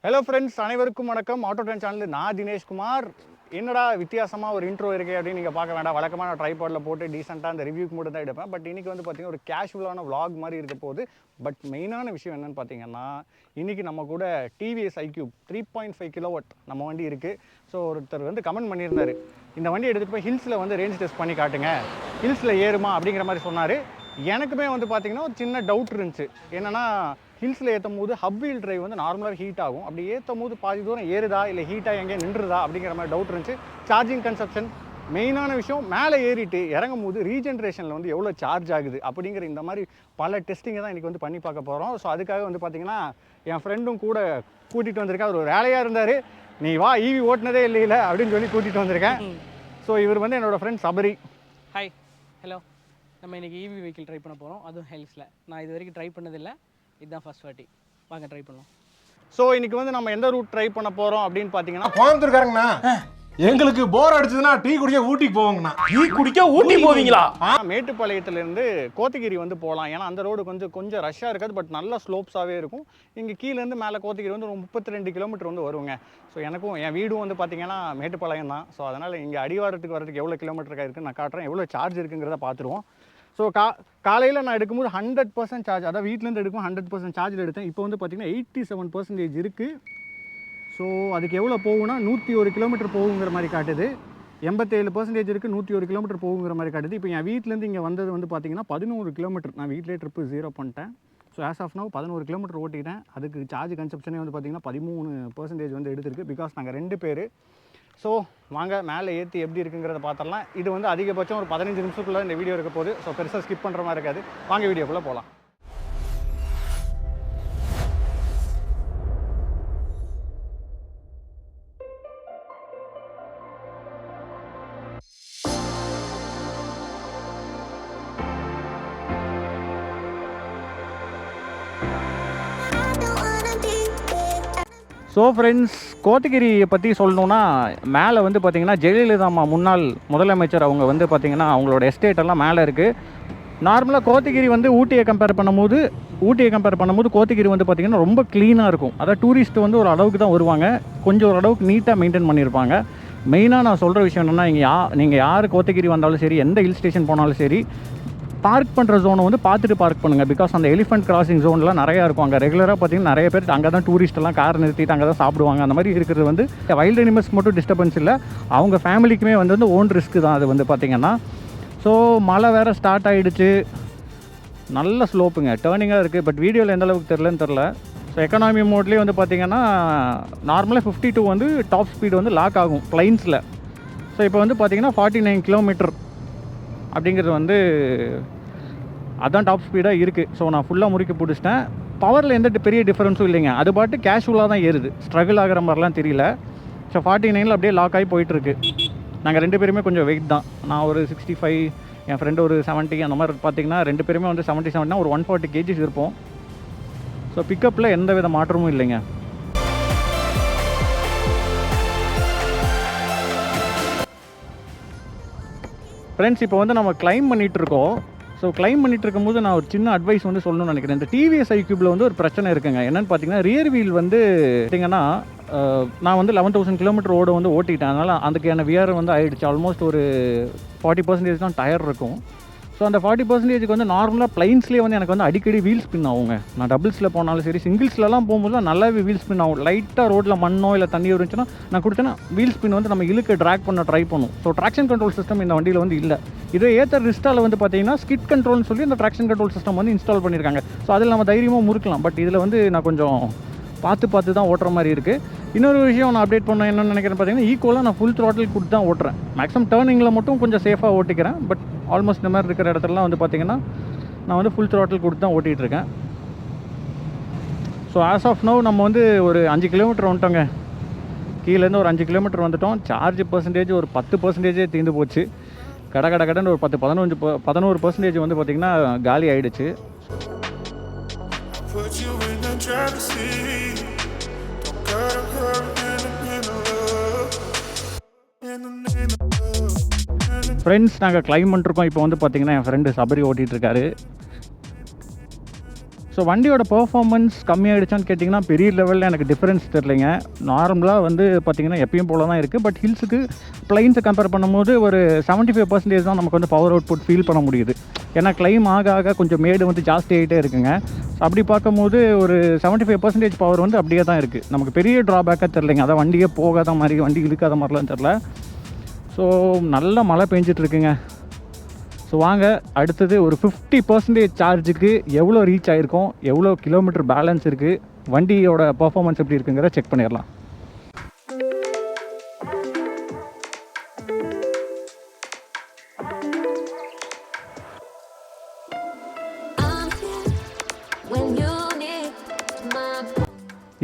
Hello friends, அனைவருக்கும் வணக்கம். Auto trend channel நான் தினேஷ்குமார். என்னடா வித்தியாசமாக ஒரு இன்ட்ரோ இருக்கே அப்படின்னு நீங்கள் பார்க்க வேண்டாம். வழக்கமாக நான் ட்ரைபாடில் போட்டு டீசெண்டாக அந்த ரிவ்யூக்கு மட்டும் தான் எடுப்பேன். பட் இன்றைக்கி வந்து பார்த்திங்கன்னா ஒரு கேஷுவலான vlog மாதிரி இருக்க போகுது. பட் மெயினான விஷயம் என்னென்னு பார்த்தீங்கன்னா, இன்றைக்கி நம்ம கூட டிவிஎஸ் iQube 3.5 கிலோவாட் நம்ம வண்டி இருக்குது. ஸோ ஒருத்தர் வந்து கமெண்ட் பண்ணியிருந்தார், இந்த வண்டி எடுத்துகிட்டு போய் ஹில்ஸில் வந்து ரேஞ்ச் டெஸ்ட் பண்ணி காட்டுங்க, ஹில்ஸில் ஏறுமா அப்படிங்கிற மாதிரி சொன்னார். எனக்குமே வந்து பார்த்திங்கன்னா ஒரு சின்ன டவுட் இருந்துச்சு. என்னென்னா, ஹில்ஸில் ஏற்றும் போது ஹப் வீல் டிரைவ் வந்து நார்மலாக ஹீட் ஆகும். அப்படி ஏற்றும் போது பாதி தூரம் ஏறுதா இல்லை ஹீட்டாக எங்கேயும் நின்றுதா அப்படிங்கிற மாதிரி டவுட் இருந்துச்சு. சார்ஜிங் கன்சப்ஷன் மெயினான விஷயம். மேலே ஏறிட்டு இறங்கும் போது ரீஜென்ரேஷனில் வந்து எவ்வளோ சார்ஜ் ஆகுது அப்படிங்கிற இந்த மாதிரி பல டெஸ்டிங்கை தான் இன்றைக்கி வந்து பண்ணி பார்க்க போகிறோம். ஸோ அதுக்காக வந்து பார்த்திங்கன்னா என் ஃப்ரெண்டும் கூட கூட்டிகிட்டு வந்திருக்கேன். அவர் ஒரு வேலையாக இருந்தார், நீ வா ஈவி ஓட்டினதே இல்லையில அப்படின்னு சொல்லி கூட்டிகிட்டு வந்திருக்கேன். ஸோ இவர் வந்து என்னோடய ஃப்ரெண்ட் சபரி. Hi, hello. நம்ம இன்றைக்கி ஈவி வெஹிக்கிள் ட்ரை பண்ண போகிறோம், அதுவும் ஹில்ஸில். நான் இது வரைக்கும் ட்ரை பண்ணதில்லை, இதுதான் ஃபர்ஸ்ட் வாட்டி. வாங்க ட்ரை பண்ணலாம். ஸோ இன்றைக்கி வந்து நம்ம எந்த ரூட் ட்ரை பண்ண போகிறோம் அப்படின்னு பார்த்தீங்கன்னா, கோயம்புத்தூர்காரங்கண்ணா, எங்களுக்கு போர் அடிச்சதுன்னா டீ குடிக்க ஊட்டிக்கு போவாங்கண்ணா. டீ குடிக்க ஊட்டி போவீங்களா? மேட்டுப்பாளையத்துலேருந்து கோத்தகிரி வந்து போகலாம். ஏன்னா அந்த ரோடு கொஞ்சம் ரஷ்ஷாக இருக்காது, பட் நல்ல ஸ்லோப்ஸாகவே இருக்கும். இங்கே கீழேருந்து மேலே கோத்தகிரி வந்து ஒரு 32 கிலோமீட்டர் வந்து வருங்க. ஸோ எனக்கும் என் வீடும் வந்து பார்த்தீங்கன்னா மேட்டுப்பாளையம் தான். ஸோ அதனால் இங்கே அடிவாரத்துக்கு வரதுக்கு எவ்வளோ கிலோமீட்டருக்கு இருக்குன்னு நான் காட்டுறேன், எவ்வளோ சார்ஜ் இருக்குங்கிறத பார்த்துருவோம். ஸோ காலையில் நான் எடுக்கும்போது 100% சார்ஜ், அதாவது வீட்டிலேருந்து எடுக்கும் 100% சார்ஜில் எடுத்தேன். இப்போ வந்து பார்த்திங்கன்னா 87% இருக்குது. ஸோ அதுக்கு எவ்வளோ போகும்னா 101 கிலோமீட்டர் போகுங்கிற மாதிரி காட்டுது. 87% இருக்குது, 101 கிலோமீட்டர் போகுங்கிற மாதிரி காட்டுது. இப்போ என் வீட்டிலேருந்து இங்கே வந்தது வந்து பார்த்திங்கன்னா 11 கிலோமீட்டர். நான் வீட்டிலே ட்ரிப்பு 0 பண்ணிட்டேன். So as of now 11 kilometre ஓட்டிக்கிட்டேன். அதுக்கு சார்ஜ் கன்சப்ஷனே வந்து பார்த்திங்கன்னா 13% வந்து எடுத்திருக்கு. பிகாஸ் நாங்கள் 2 பேர். ஸோ வாங்க மேலே ஏற்றி எப்படி இருக்குங்கிறத பார்த்துடலாம். இது வந்து அதிகபட்சம் ஒரு 15 நிமிஷத்துக்குள்ளே இந்த வீடியோ இருக்க போகுது. ஸோ பெருசாக ஸ்கிப் பண்ணுற மாதிரி இருக்காது. வாங்க வீடியோக்குள்ளே போகலாம். ஸோ ஃப்ரெண்ட்ஸ், கோத்தகிரியை பற்றி சொல்லணுன்னா, மேலே வந்து பார்த்திங்கன்னா ஜெயலலிதா அம்மா முன்னாள் முதலமைச்சர் அவங்க வந்து பார்த்திங்கன்னா அவங்களோட எஸ்டேட்டெல்லாம் மேலே இருக்குது. நார்மலாக கோத்தகிரி வந்து ஊட்டியை கம்பேர் பண்ணும்போது கோத்தகிரி வந்து பார்த்திங்கன்னா ரொம்ப க்ளீனாக இருக்கும். அதாவது டூரிஸ்ட் வந்து ஒரு அளவுக்கு தான் வருவாங்க, கொஞ்சம் ஒரு அளவுக்கு நீட்டாக மெயின்டைன் பண்ணியிருப்பாங்க. மெயினாக நான் சொல்கிற விஷயம் என்னென்னா, நீங்கள் யார் கோத்தகிரி வந்தாலும் சரி, எந்த ஹில் ஸ்டேஷன் போனாலும் சரி, பார்க் பண்ணுற ஜோனை வந்து பார்த்துட்டு பார்க் பண்ணுங்கள். பிகாஸ் அந்த எலிஃபென்ட் கிராசிங் ஜோன்லாம் நிறையா இருக்கும். அங்கே ரெகுலராக பார்த்திங்கன்னா நிறைய பேர் அங்கே தான் டூரிஸ்ட்டெல்லாம் கார் நிறுத்திட்டு அங்கே தான் சாப்பிடுவாங்க. அந்த மாதிரி இருக்கிறது வந்து வைல்ட் அனிமல்ஸ் மட்டும் டிஸ்டர்பன்ஸ் இல்லை, அவங்க ஃபேமிலிக்குமே வந்து ஓன் ரிஸ்க்கு தான் அது வந்து பார்த்திங்கன்னா. ஸோ மழை வேறு ஸ்டார்ட் ஆகிடுச்சு, நல்ல ஸ்லோப்புங்க, டேர்னிங்காக இருக்குது. பட் வீடியோவில் எந்த அளவுக்கு தெரில. ஸோ எக்கனாமி மோட்லேயே வந்து பார்த்திங்கன்னா நார்மலாக 52 வந்து டாப் ஸ்பீடு வந்து லாக் ஆகும் பிளைன்ஸில். ஸோ இப்போ வந்து பார்த்திங்கன்னா 49 கிலோமீட்டர் அப்படிங்கிறது வந்து அதான் டாப் ஸ்பீடாக இருக்குது. ஸோ நான் ஃபுல்லாக முறுக்கி பிடிச்சிட்டேன். பவரில் எந்த பெரிய டிஃப்ரென்ஸும் இல்லைங்க, அது பாட்டு கேஷுவலாக தான் ஏறுது, ஸ்ட்ரகிள் ஆகிற மாதிரிலாம் தெரியல. ஸோ 49 அப்படியே லாக் ஆகி போயிட்டுருக்கு. நாங்கள் 2 பேருமே கொஞ்சம் வெயிட் தான். நான் ஒரு 65, என் ஃப்ரெண்டு ஒரு 70, அந்த மாதிரி பார்த்திங்கன்னா 2 பேருமே வந்து 77 ஒரு 140 kgs இருப்போம். ஸோ பிக்கப்பில் எந்த வித மாற்றமும் இல்லைங்க. ஃப்ரெண்ட்ஸ், இப்போ வந்து நம்ம கிளைம் பண்ணிகிட்ருக்கோம். ஸோ கிளைம் பண்ணிட்டு இருக்கும்போது நான் ஒரு சின்ன அட்வைஸ் வந்து சொல்லணும்னு நினைக்கிறேன். இந்த டிவிஎஸ் iQubeல வந்து ஒரு பிரச்சனை இருக்குங்க. என்னென்னு பார்த்தீங்கன்னா, ரியர் வீல் வந்து பார்த்தீங்கன்னா நான் வந்து 11,000 கிலோமீட்டர் வந்து ஓட்டிட்டேன். அதனால் அதுக்கான வியர் வந்து ஆகிடுச்சு. ஆல்மோஸ்ட் ஒரு 40% தான் டயர் இருக்கும். ஸோ அந்த 40%க்கு வந்து நார்மலாக பிளைன்ஸ்லேயே வந்து எனக்கு வந்து அடிக்கடி வீல் ஸ்பின் ஆகுங்க. நான் டபுள்ஸில் போனாலும் சரி, சிங்கிள்ஸ்லலாம் போகும்போது நல்லாவே வீல் ஸ்பின் ஆகும். லைட்டாக ரோட்டில் மண்ணோ இல்லை தண்ணி இருந்துச்சுன்னா நான் கொடுத்தேன்னா வீல் ஸ்பின் வந்து நம்ம இழுக்க ட்ராக் பண்ண ட்ரை பண்ணும். ஸோ ட்ராக்ஷன் கண்ட்ரோல் சிஸ்டம் இந்த வண்டியில் வந்து இல்லை. இதே ஏத்தர் ரிஸ்டாவில் வந்து பார்த்தீங்கன்னா ஸ்கிட் கண்ட்ரோல்னு சொல்லி இந்த ட்ராக்ஷன் கண்ட்ரோல் சிஸ்டம் வந்து இன்ஸ்டால் பண்ணியிருக்காங்க. ஸோ அதில் நம்ம தைரியமாக முறுக்கலாம். பட் இதில் வந்து நான் கொஞ்சம் பார்த்து தான் ஓட்டுற மாதிரி இருக்குது. இன்னொரு விஷயம் நான் அப்டேட் பண்ண என்னென்னு நினைக்கிறேன் பார்த்தீங்கன்னா, ஈக்குவலாக நான் ஃபுல் த்ராட்டில் கொடுத்து தான் ஓட்டுறேன். மேக்ஸிமம் டேர்னிங்கில் மட்டும் கொஞ்சம் சேஃபாக ஓட்டிக்கிறேன். பட் ஆல்மோஸ்ட் இந்த மாதிரி இருக்கிற இடத்துலலாம் வந்து பார்த்திங்கன்னா நான் வந்து ஃபுல் த்ராட்டில் கொடுத்து தான் ஓட்டிகிட்ருக்கேன். ஸோ ஆஸ் ஆஃப் நவ் நம்ம வந்து ஒரு 5 கிலோமீட்டர் வந்துட்டோங்க. கீழேருந்து ஒரு 5 கிலோமீட்டர் வந்துட்டோம். சார்ஜ் பர்சன்டேஜ் ஒரு 10% தீர்ந்து போச்சு. கடன்னு ஒரு 11% வந்து பார்த்திங்கன்னா காலி ஆகிடுச்சு. ஃப்ரெண்ட்ஸ், நாங்கள் கிளைம் பண்ணிருக்கோம். இப்போ வந்து பார்த்திங்கன்னா என் ஃப்ரெண்டு சபரி ஓட்டிகிட்ருக்காரு. ஸோ வண்டியோட பெர்ஃபார்மன்ஸ் கம்மியாகிடுச்சான்னு கேட்டிங்கன்னா பெரிய லெவலில் எனக்கு டிஃப்ரென்ஸ் தெரிலைங்க. நார்மலாக வந்து பார்த்திங்கன்னா எப்பயும் போல தான் இருக்குது. பட் ஹில்ஸுக்கு ப்ளைன்ஸை கம்பேர் பண்ணும்போது ஒரு 75% தான் நமக்கு வந்து பவர் அவுட்புட் ஃபீல் பண்ண முடியுது. ஏன்னா கிளைம் ஆக ஆக கொஞ்சம் மேடு வந்து ஜாஸ்தி ஆகிட்டே இருக்குங்க. அப்படி பார்க்கும்போது ஒரு 75% பவர் வந்து அப்படியே தான் இருக்குது. நமக்கு பெரிய ட்ராபேக்காக தெரிலைங்க. அதான் வண்டியே போகாத மாதிரி, வண்டி இழுக்காத மாதிரிலாம் தெரில. ஸோ நல்ல மழை பெஞ்சிட்ருக்குங்க. ஸோ வாங்க அடுத்தது ஒரு 50% சார்ஜுக்கு எவ்வளோ ரீச் ஆகிருக்கோம், எவ்வளோ கிலோமீட்டர் பேலன்ஸ் இருக்குது, வண்டியோட பர்ஃபார்மன்ஸ் எப்படி இருக்குங்கிற செக் பண்ணிடலாம்.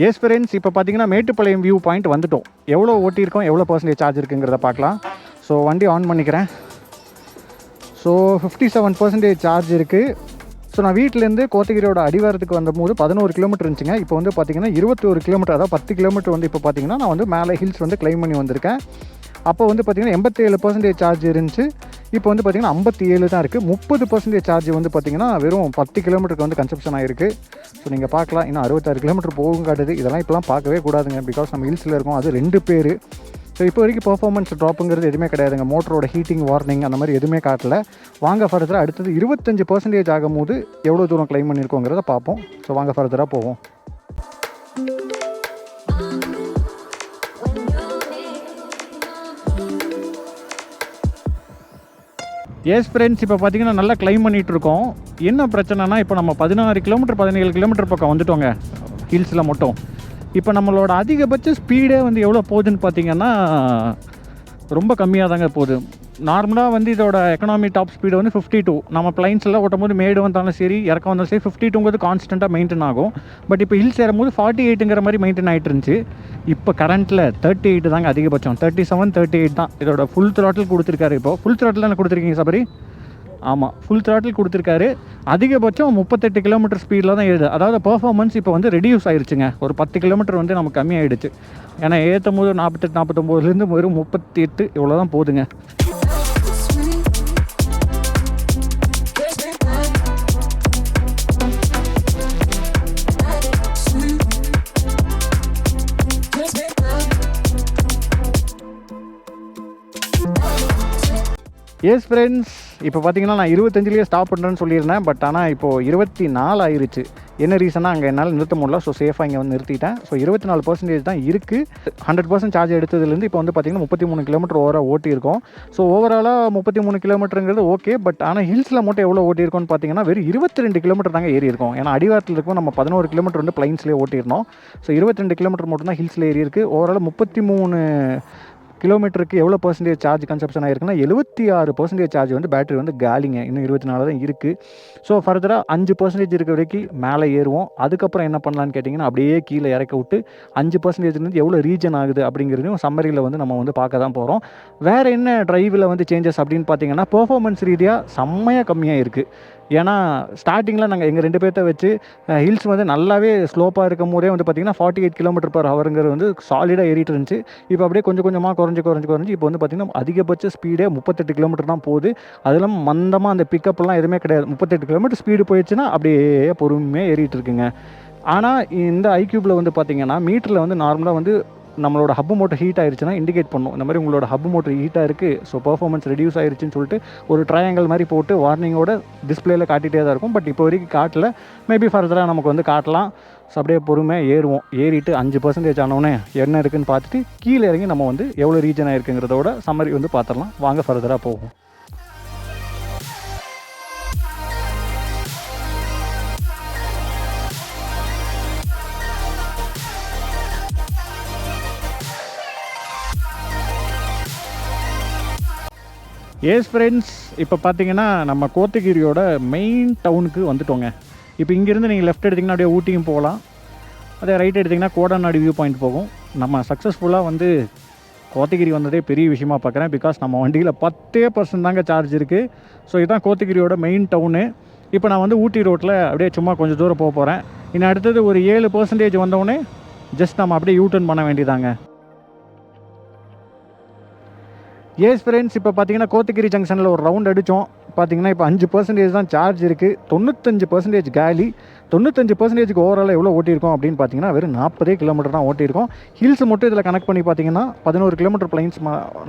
எஸ் ஃப்ரெண்ட்ஸ், இப்போ பார்த்தீங்கன்னா மேட்டுப்பாளையம் வியூ பாயிண்ட் வந்துட்டோம். எவ்வளோ ஓட்டியிருக்கோம், எவ்வளோ பர்சன்டேஜ் சார்ஜ் இருக்குங்கிறத பார்க்கலாம். ஸோ வண்டி ஆன் பண்ணிக்கிறேன். ஸோ 57% சார்ஜ் இருக்குது. ஸோ நான் வீட்டிலேருந்து கோத்தகிரியோட அடிவாரத்துக்கு வந்தபோது 11 கிலோமீட்டர் இருந்துச்சுங்க. இப்போ வந்து பார்த்திங்கன்னா 21 கிலோமீட்டர், அதாவது 10 கிலோமீட்டர் வந்து இப்போ பார்த்திங்கன்னா நான் வந்து மேலே ஹில்ஸ் வந்து கிளைம் பண்ணி வந்திருக்கேன். அப்போ வந்து பார்த்திங்கன்னா 87% சார்ஜ் இருந்துச்சு. இப்போ வந்து பார்த்திங்கன்னா 57 தான் இருக்குது. 30% சார்ஜ் வந்து பார்த்திங்கன்னா வெறும் 10 கிலோமீட்டருக்கு வந்து கன்சப்ஷன் ஆகிருக்கு. ஸோ நீங்கள் பார்க்கலாம், இன்னும் 66 கிலோமீட்டர் போகும் காட்டுது. இதெல்லாம் இப்போலாம் பார்க்கவே கூடாதுங்க, பிகாஸ் நம்ம ஹில்ஸில் இருக்கோம். அது 2 பேர். ஸோ இப்போ வரைக்கும் பர்ஃபார்மன்ஸ் ட்ராப்புங்கிறது எதுவுமே கிடையாதுங்க. மோட்டரோட ஹீட்டிங், வார்னிங் அந்த மாதிரி எதுவுமே காட்டல. வாங்க ஃபர்தராக அடுத்தது 25% ஆகும்போது எவ்வளோ தூரம் கிளைம் பண்ணியிருக்கோங்கிறத பார்ப்போம். ஸோ வாங்க ஃபர்தராக போவோம். எஸ் ஃப்ரெண்ட்ஸ், இப்போ பார்த்தீங்கன்னா நல்லா கிளைம் பண்ணிகிட்டு இருக்கோம். என்ன பிரச்சனைனா, இப்போ நம்ம 16 கிலோமீட்டர் 17 கிலோமீட்டர் பக்கம் வந்துட்டோங்க ஹில்ஸில் மட்டும். இப்போ நம்மளோட அதிகபட்ச ஸ்பீடே வந்து எவ்வளோ போகுதுன்னு பார்த்தீங்கன்னா ரொம்ப கம்மியாக தாங்க போகுது. நார்மலாக வந்து இதோட எக்கனாமி டாப் ஸ்பீடு வந்து 52. நம்ம பிளைன்ஸ்லாம் ஓட்டும் போது மேடு வந்தாலும் சரி, இறக்கம் வந்தாலும் சரி 52ங்கிறது கான்ஸ்டண்ட்டாக மெயின்டைன் ஆகும். பட் இப்போ ஹில்ஸ் ஏறும்போது 48ங்கிற மாதிரி மெயின்டைன் ஆகிட்டு இருந்துச்சு. இப்போ கரண்ட்டில் 38 தாங்க அதிகபட்சம். 37, 38 தான். இதோட ஃபுல் த்ராட்டில் கொடுத்துருக்காரு. இப்போ ஃபுல் த்ராட்டில் என்ன கொடுத்துருக்கீங்க சபரி? ஆமாம், ஃபுல் த்ராட்டில் கொடுத்துருக்காரு. அதிகபட்சம் 38 கிலோமீட்டர் ஸ்பீடில் தான் ஏறுது. அதாவது பர்ஃபார்மன்ஸ் இப்போ வந்து ரெடியூஸ் ஆகிடுச்சுங்க. ஒரு 10 கிலோமீட்டர் வந்து நமக்கு கம்மியாகிடுச்சு. ஏன்னா ஏற்றும் போது 48, 49லேருந்து வெறும் 38 இவ்வளோ தான் போகுதுங்க. எஸ் ஃப்ரெண்ட்ஸ், இப்போ பார்த்தீங்கன்னா நான் 25லேயே ஸ்டாப் பண்ணுறேன்னு சொல்லியிருந்தேன். பட் ஆனால் இப்போது 24 ஆயிடுச்சு. என்ன ரீசனாக அங்கே என்னால் நிறுத்த முடியல. ஸோ சேஃபாக இங்கே வந்து நிறுத்திட்டேன். ஸோ 24% தான் இருக்குது. 100% சார்ஜ் எடுத்ததுலேருந்து இப்போ வந்து பார்த்திங்கன்னா 33 கிலோமீட்டர் ஓவராக ஓட்டியிருக்கோம். ஸோ ஓவராலாக 33 கிலோமீட்டருங்கிறது ஓகே. பட் ஆனால் ஹில்ஸில் மட்டும் எவ்வளோ ஓட்டியிருக்கோன்னு பார்த்தீங்கன்னா வெறும் 22 கிலோமீட்டர் தாங்க ஏறி இருக்கும். ஏன்னா அடிவாரத்தில் இருக்கும் நம்ம 11 கிலோமீட்டர் வந்து பிளைன்ஸ்லேயே ஓட்டியிருந்தோம். ஸோ 22 கிலோமீட்டர் மட்டும் தான் ஹில்ஸில் ஏறி இருக்குது. ஓவரால் 33 கிலோமீட்டருக்கு எவ்வளோ பர்சன்டேஜ் சார்ஜ் கன்சப்ஷன் ஆகிருக்குன்னா 76% சார்ஜ் வந்து பேட்டரி வந்து காலிங்க. இன்னும் 24 தான் இருக்குது. ஸோ ஃபர்தராக 5% இருக்க வரைக்கும் மேலே ஏறுவோம். அதுக்கப்புறம் என்ன பண்ணலான்னு கேட்டிங்கன்னா அப்படியே கீழே இறக்க விட்டு 5%லேருந்து எவ்வளோ ரீஜன் ஆகுது அப்படிங்கிறதையும் சம்மரியில் வந்து நம்ம வந்து பார்க்க தான் போகிறோம். வேறு என்ன டிரைவில் வந்து சேஞ்சஸ் அப்படின்னு பார்த்தீங்கன்னா பெர்ஃபார்மன்ஸ் ரீதியாக செம்மையாக கம்மியாக இருக்குது. ஏன்னா ஸ்டார்டிங்கில் நாங்கள் எங்கள் 2 பேர்த்த வச்சு ஹில்ஸ் வந்து நல்லாவே ஸ்லோப்பாக இருக்கும் போதே வந்து பார்த்திங்கன்னா 48 km/hங்கிறது வந்து சாலிடாக ஏறிட்டு இருந்துச்சு. இப்போ அப்படியே கொஞ்சம் கொஞ்சமாக குறைஞ்சி இப்போ வந்து பார்த்திங்கன்னா அதிகபட்ச ஸ்பீடே 38 கிலோமீட்டர் தான் போகுது. அது இல்லாமல் மந்தமாக அந்த பிக்கப்லாம் எதுவுமே கிடையாது. 38 கிலோமீட்டர் ஸ்பீடு போயிடுச்சுன்னா அப்படியே பொறுமையாக ஏறிட்டு இருக்குங்க. ஆனால் இந்த ஐக்யூபில் வந்து பார்த்திங்கன்னா மீட்டரில் வந்து நார்மலாக வந்து நம்மளோட ஹப் மோட்டர் ஹீட் ஆயிடுச்சுன்னா இண்டிகேட் பண்ணும். இந்த மாதிரி உங்களோட ஹப் மோட்டர் ஹீட்டாக இருக்குது, ஸோ பர்ஃபார்மன்ஸ் ரெடியூஸ் ஆயிடுச்சுன்னு சொல்லிட்டு ஒரு ட்ரையாங்கல் மாதிரி போட்டு வார்னிங்கோட டிஸ்பிளேல காட்டிகிட்டே தான் இருக்கும். பட் இப்போ வரைக்கும் காட்டல. மேபி ஃபர்தராக நமக்கு வந்து காட்டலாம். ஸோ அப்படியே பொறுமையாக ஏறுவோம். ஏறிட்டு 5% ஆனோடனே என்ன இருக்குதுன்னு பார்த்துட்டு கீழே இறங்கி நம்ம வந்து எவ்வளோ ரீஜன் ஆயிருக்குங்கிறதோட சம்மரி வந்து பார்த்துடலாம். வாங்க ஃபர்தராக போவோம். எஸ் ஃப்ரெண்ட்ஸ், இப்போ பார்த்தீங்கன்னா நம்ம கோத்தகிரியோட மெயின் டவுனுக்கு வந்துட்டோங்க. இப்போ இங்கேருந்து நீங்கள் லெஃப்ட் எடுத்திங்கன்னா அப்படியே ஊட்டியும் போகலாம். அதே ரைட் எடுத்திங்கன்னா கோடநாடு வியூ பாயிண்ட் போகும். நம்ம சக்ஸஸ்ஃபுல்லாக வந்து கோத்தகிரி வந்ததே பெரிய விஷயமா பார்க்குறேன். பிகாஸ் நம்ம வண்டியில் 10% தாங்க சார்ஜ் இருக்குது. ஸோ இதுதான் கோத்தகிரியோட மெயின் டவுனு. இப்போ நான் வந்து ஊட்டி ரோட்டில் அப்படியே சும்மா கொஞ்சம் தூரம் போக போகிறேன். இன்னும் அடுத்தது ஒரு 7% வந்தோடனே ஜஸ்ட் நம்ம அப்படியே யூ டர்ன் பண்ண வேண்டியதாங்க. எஸ் ஃப்ரெண்ட்ஸ், இப்போ பார்த்தீங்கன்னா கோத்தகிரி ஜங்ஷனில் ஒரு ரவுண்ட் அடித்தோம். பார்த்தீங்கன்னா இப்போ 5% தான் சார்ஜ் இருக்குது, 95% காலி. 95%க்கு ஓவராலாக எவ்வளோ ஓட்டியிருக்கோம் அப்படின்னு பார்த்தீங்கன்னா வெறும் 40 கிலோமீட்டர் தான் ஓட்டியிருக்கோம். ஹில்ஸ் மட்டும் இதில் கனெக்ட் பண்ணி பார்த்தீங்கன்னா 11 கிலோமீட்டர் பிளைன்ஸ்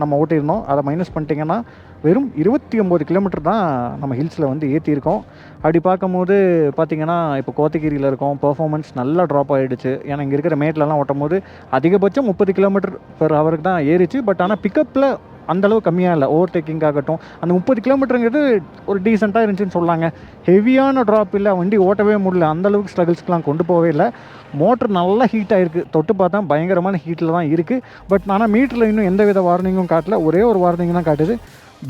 நம்ம ஓட்டியிருந்தோம். அதை மைனஸ் பண்ணிட்டீங்கன்னா வெறும் 29 கிலோமீட்டர் தான் நம்ம ஹில்ஸில் வந்து ஏற்றிருக்கோம். அப்படி பார்க்கும்போது பார்த்தீங்கன்னா இப்போ கோத்தகிரியில் இருக்கோம், பெர்ஃபார்மன்ஸ் நல்லா ட்ராப் ஆகிடுச்சு. ஏன்னா இங்கே இருக்கிற மேட்லலாம் ஓட்டும் போது அதிகபட்சம் 30 கிலோமீட்டர் பெர் ஹவருக்கு தான் ஏறிச்சு. பட் ஆனால் பிக்கப்பில் அந்தளவு கம்மியாக இல்லை. ஓவர்டேக்கிங் ஆகட்டும், அந்த 30 கிலோமீட்டருங்கிறது ஒரு டீசெண்டாக இருந்துச்சுன்னு சொல்லாங்க. ஹெவியான ட்ராப் இல்லை, வண்டி ஓட்டவே முடியல, அந்தளவுக்கு ஸ்ட்ரகிள்ஸ்க்கெலாம் கொண்டு போகவே இல்லை. மோட்டர் நல்லா ஹீட் ஆகிருக்கு, தொட்டு பார்த்தா பயங்கரமான ஹீட்டில் தான் இருக்குது. பட் ஆனால் மீட்டரில் இன்னும் எந்த வித வார்னிங்கும் காட்டல. ஒரே ஒரு வார்னிங் தான் காட்டுது,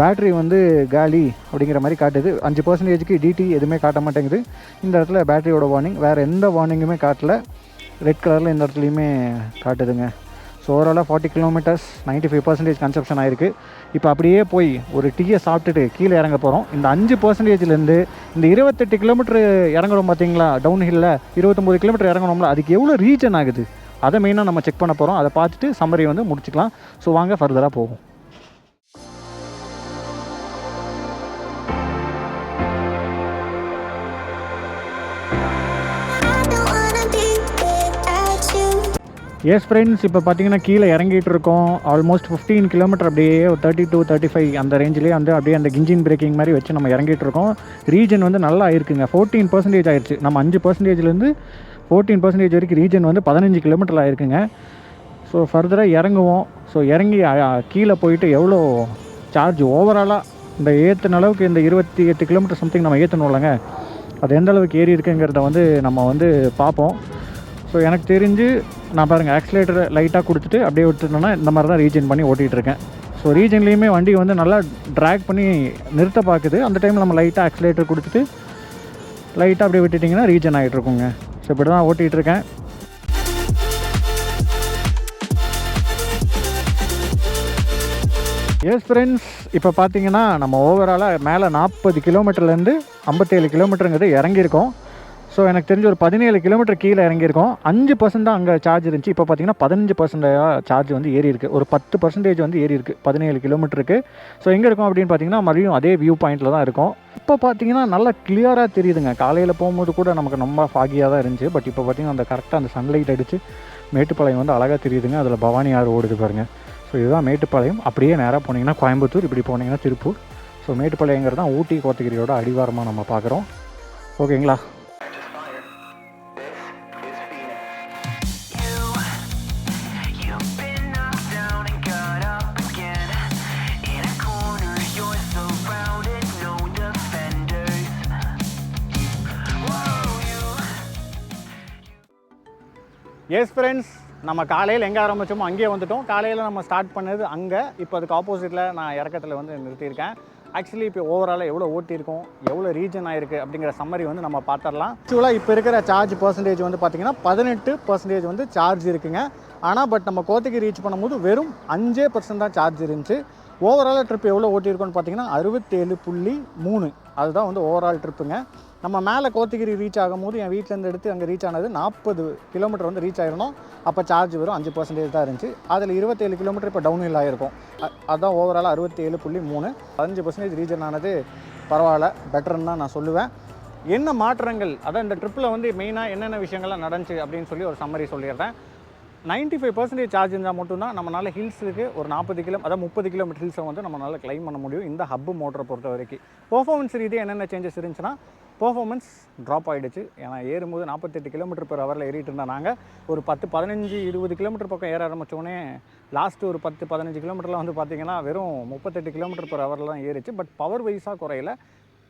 பேட்ரி வந்து காலி அப்படிங்கிற மாதிரி காட்டுது. 5%க்கு டிடி எதுவுமே காட்ட மாட்டேங்குது. இந்த இடத்துல பேட்டரியோட வார்னிங், வேறு எந்த வார்னிங்குமே காட்டல. ரெட் கலரில் இந்த இடத்துலையுமே காட்டுதுங்க. ஸோ ஓவராலாக 40 கிலோமீட்டர்ஸ் 95% கன்சப்ஷன் ஆகிருக்கு. இப்போ அப்படியே போய் ஒரு டீயை சாப்பிட்டுட்டு கீழே இறங்க போகிறோம். இந்த 5%லேருந்து இந்த 28 கிலோமீட்டர் இறங்குறோம் பார்த்தீங்களா, டவுன் ஹில்லில் 29 கிலோமீட்டர் இறங்கணும்ல, அதுக்கு எவ்வளோ ரீஜன் ஆகுது அதை மெயினாக நம்ம செக் பண்ண போகிறோம். அதை பார்த்துட்டு சம்மரி வந்து முடிச்சுக்கலாம். ஸோ வாங்க ஃபர்தராக போவோம். எஸ் ஃப்ரெண்ட்ஸ், இப்போ பார்த்தீங்கன்னா கீழே இறங்கிட்டு இருக்கோம். ஆல்மோஸ்ட் 15 கிலோமீட்டர் அப்படியே 32-35 அந்த ரேஞ்சிலே வந்து அப்படியே அந்த கிஞ்சின் பிரேக்கிங் மாதிரி வச்சு நம்ம இறங்கிட்டு இருக்கோம். ரீஜன் வந்து நல்லா ஆயிருக்குங்க, 14% ஆயிடுச்சு. நம்ம 5%லேருந்து 14% வரைக்கும் ரீஜன் வந்து 15 கிலோமீட்டர் ஆயிருக்குங்க. ஸோ ஃபர்தராக இறங்குவோம். ஸோ இறங்கி கீழே போயிட்டு எவ்வளோ சார்ஜ் ஓவராலாக இந்த ஏற்றின அளவுக்கு, இந்த 28 கிலோமீட்டர் சம்திங் நம்ம ஏற்றணும் இல்லைங்க, அது எந்த அளவுக்கு ஏறி இருக்குங்கிறத வந்து நம்ம வந்து பார்ப்போம். ஸோ எனக்கு தெரிஞ்சு நான் பாருங்கள் ஆக்சிலேட்டர் லைட்டாக கொடுத்துட்டு அப்படியே விட்டுட்டோன்னா இந்த மாதிரி தான் ரீஜன் பண்ணி ஓட்டிகிட்ருக்கேன். ஸோ ரீஜன்லேயுமே வண்டி வந்து நல்லா ட்ராக் பண்ணி நிறுத்த பார்க்குது. அந்த டைமில் நம்ம லைட்டாக ஆக்சிலேட்டர் கொடுத்துட்டு லைட்டாக அப்படியே விட்டுட்டிங்கன்னா ரீஜன் ஆகிட்ருக்குங்க. ஸோ இப்படி தான் ஓட்டிகிட்ருக்கேன். எஸ் ஃப்ரெண்ட்ஸ், இப்போ பார்த்தீங்கன்னா நம்ம ஓவராலாக மேலே 40 கிலோமீட்டர்லேருந்து 57 கிலோமீட்டருங்கிறது இறங்கியிருக்கோம். ஸோ எனக்கு தெரிஞ்ச ஒரு 17 கிலோமீட்டர் கீழே இறங்கியிருக்கோம். 5% தான் அங்கே சார்ஜ் இருந்துச்சு. இப்போ பார்த்தீங்கன்னா 15% சார்ஜ் வந்து ஏறி இருக்குது. ஒரு 10% வந்து ஏறி இருக்குது 17 கிலோமீட்டருக்கு. ஸோ எங்கே இருக்கும் அப்படின்னு பார்த்தீங்கன்னா மறுபடியும் அதே வியூ பாயிண்டில் தான் இருக்கும். இப்போ பார்த்தீங்கன்னா நல்லா கிளியராக தெரியுதுங்க. காலையில் போகும்போது கூட நமக்கு ரொம்ப ஃபாகியாக தான் இருந்துச்சு. பட் இப்போ பார்த்தீங்கன்னா அந்த கரெக்டாக அந்த சன்லைட் அடித்து மேட்டுப்பாளையம் வந்து அழகாக தெரியுதுங்க. அதில் பவானி ஆறு ஓடுது பாருங்கள். ஸோ இதுதான் மேட்டுப்பாளையம். அப்படியே நேராக போனீங்கன்னா கோயம்புத்தூர், இப்படி போனீங்கன்னா திருப்பூர். ஸோ மேட்டுப்பாளையங்கிறது தான் ஊட்டி கோத்தகிரியோட அடிவாரமாக நம்ம பார்க்குறோம். ஓகேங்களா? எஸ் ஃப்ரெண்ட்ஸ், நம்ம காலையில் எங்கே ஆரம்பித்தோமோ அங்கேயே வந்துவிட்டோம். காலையில் நம்ம ஸ்டார்ட் பண்ணது அங்கே. இப்போ அதுக்கு ஆப்போசிட்டில் நான் இறக்கத்தில் வந்து நிறுத்தியிருக்கேன். ஆக்சுவலி இப்போ ஓவராலாக எவ்வளோ ஓட்டியிருக்கோம், எவ்வளோ ரீஜன் ஆகிருக்கு அப்படிங்கிற சம்மரி வந்து நம்ம பார்த்துடலாம். ஆக்சுவலாக இப்போ இருக்கிற சார்ஜ் பர்சன்டேஜ் வந்து பார்த்திங்கன்னா 18% வந்து சார்ஜ் இருக்குங்க. ஆனால் பட் நம்ம கோத்தகிரி ரீச் பண்ணும்போது வெறும் 5% தான் சார்ஜ் இருந்துச்சு. ஓவராலாக ட்ரிப் எவ்வளோ ஓட்டியிருக்கோன்னு பார்த்தீங்கன்னா 67.3, அதுதான் வந்து ஓவரால் ட்ரிப்புங்க. நம்ம மேலே கோத்தகிரி ரீச் ஆகும்போது என் வீட்டிலேருந்து எடுத்து அங்கே ரீச் ஆனது 40 கிலோமீட்டர் வந்து ரீச் ஆகிருந்தோம். அப்போ சார்ஜ் வெறும் 5% தான் இருந்துச்சு. அதில் 27 கிலோமீட்டர் இப்போ டவுன் ஹில் ஆகிருக்கும். அதுதான் ஓவராலாக 67.3. 15% ரீஜன் ஆனது பரவாயில்ல, பெட்டர்னு தான் நான் சொல்லுவேன். என்ன மாற்றங்கள், அதான் இந்த ட்ரிப்பில் வந்து மெயினாக என்னென்ன விஷயங்கள்லாம் நடந்துச்சு அப்படின்னு சொல்லி ஒரு சம்மரி சொல்லிடுறேன். 95% சார்ஜ் இருந்தால் மட்டும்தான் நம்மளால் ஹில்ஸுக்கு ஒரு 40 கிலோ, அதாவது 30 கிலோமீட்டர் ஹில்ஸை வந்து நம்மளால் கிளைம் பண்ண முடியும் இந்த ஹப்பு மோட்டரை பொறுத்த வரைக்கும். பெர்ஃபார்மன்ஸ் ரீதியாக என்னென்ன சேஞ்சஸ் இருந்துச்சுன்னா, பெர்ஃபார்மன்ஸ் ட்ராப் ஆகிடுச்சு. ஏன்னா ஏறும்போது 48 கிலோமீட்டர் பெர் ஹவரில் ஏறிட்டு இருந்தால் நாங்கள் ஒரு 10, 15, 20 கிலோமீட்டர் பக்கம் ஏற ஆரம்பித்தோடனே லாஸ்ட்டு ஒரு 10, 15 கிலோமீட்டரில் வந்து பார்த்திங்கன்னா வெறும் 38 கிலோமீட்டர் பெர் ஹவரில் தான் ஏறிச்சு. பட் பவர் வைஸாக குறையில,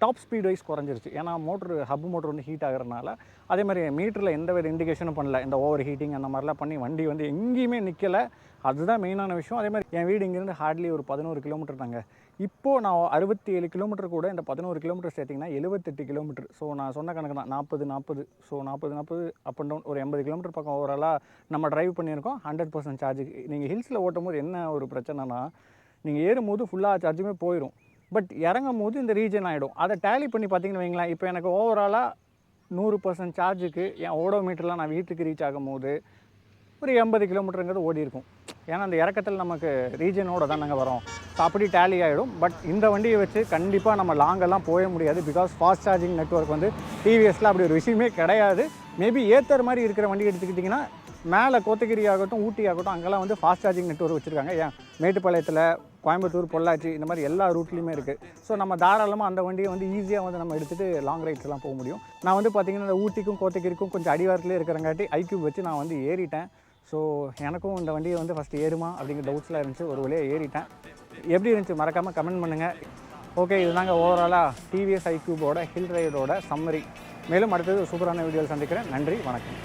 டாப் ஸ்பீட் வைஸ் குறைஞ்சிருச்சு. ஏன்னா மோட்ரு ஹப் மோட்ரு வந்து ஹீட் ஆகிறதுனால. அதே மாதிரி மீட்டரில் எந்த வித இண்டிகேஷனும் பண்ணல. இந்த ஓவர் ஹீட்டிங் அந்த மாதிரிலாம் பண்ணி வண்டி வந்து எங்கேயுமே நிற்கலை. அதுதான் மெயினான விஷயம். அதே மாதிரி என் வீடு இங்கேருந்து ஹார்ட்லி ஒரு 11 கிலோமீட்டர் தாங்க. இப்போது நான் 67 கிலோமீட்டர் கூட இந்த 11 கிலோமீட்டர் சேர்த்திங்கன்னா 78 கிலோமீட்டர். ஸோ நான் சொன்ன கணக்கு தான் 40. ஸோ 40 அப் அண்ட் டவுன் ஒரு 80 கிலோமீட்டர் பக்கம் ஓவராலாக நம்ம ட்ரைவ் பண்ணியிருக்கோம். 100% சார்ஜுக்கு. நீங்கள் ஹில்ஸில் ஓட்டும் போது என்ன ஒரு பிரச்சனைனா, நீங்கள் ஏறும்போது ஃபுல்லாக சார்ஜுமே போயிடும். பட் இறங்கும் போது இந்த ரீஜன் ஆகிடும். அதை டேலி பண்ணி பார்த்தீங்கன்னு வைங்களேன், இப்போ எனக்கு ஓவராலாக 100% சார்ஜுக்கு என் ஓடோமீட்டர்லாம் நான் வீட்டுக்கு ரீச் ஆகும் போது ஒரு 80 கிலோமீட்டருங்கிறது ஓடி இருக்கும். ஏன்னா அந்த இறக்கத்தில் நமக்கு ரீஜனோட தான் நாங்கள் வரோம். ஸோ அப்படி டேலி ஆகிடும். பட் இந்த வண்டியை வச்சு கண்டிப்பாக நம்ம லாங்கெல்லாம் போக முடியாது. பிகாஸ் ஃபாஸ்ட் சார்ஜிங் நெட்வொர்க் வந்து டிவிஎஸில் அப்படி ஒரு விஷயமே கிடையாது. மேபி ஏத்தர் மாதிரி இருக்கிற வண்டி எடுத்துக்கிட்டிங்கன்னா மேலே கோத்தகிரி ஆகட்டும், ஊட்டி ஆகட்டும், அங்கெல்லாம் வந்து ஃபாஸ்ட் சார்ஜிங் நெட்வொர்க் வச்சுருக்காங்க. ஏன் மேட்டுப்பாளையத்தில், கோயம்புத்தூர், பொள்ளாச்சி இந்த மாதிரி எல்லா ரூட்லேயுமே இருக்குது. ஸோ நம்ம தாராளமாக அந்த வண்டியை வந்து ஈஸியாக வந்து நம்ம எடுத்துகிட்டு லாங் ரைட்ஸ்லாம் போக முடியும். நான் வந்து பார்த்திங்கன்னா இந்த ஊட்டிக்கும் கோத்தகிரிக்கும் கொஞ்சம் அடிவாரத்துலேயே இருக்கிறங்காட்டி ஐக்யூப் வச்சு நான் வந்து ஏறிட்டேன். ஸோ எனக்கும் இந்த வண்டியை வந்து ஃபஸ்ட்டு ஏறுமா அப்படிங்கிற டவுட்ஸ்லாம் இருந்துச்சு. ஒரு வழியாக ஏறிட்டேன். எப்படி இருந்துச்சு மறக்காமல் கமெண்ட் பண்ணுங்கள். ஓகே, இதுதாங்க ஓவராலாக டிவிஎஸ் ஐக்யூபோட ஹில் ரைடோட சம்மரி. மேலும் அடுத்தது சூப்பரான வீடியோவில் சந்திக்கிறேன். நன்றி, வணக்கம்.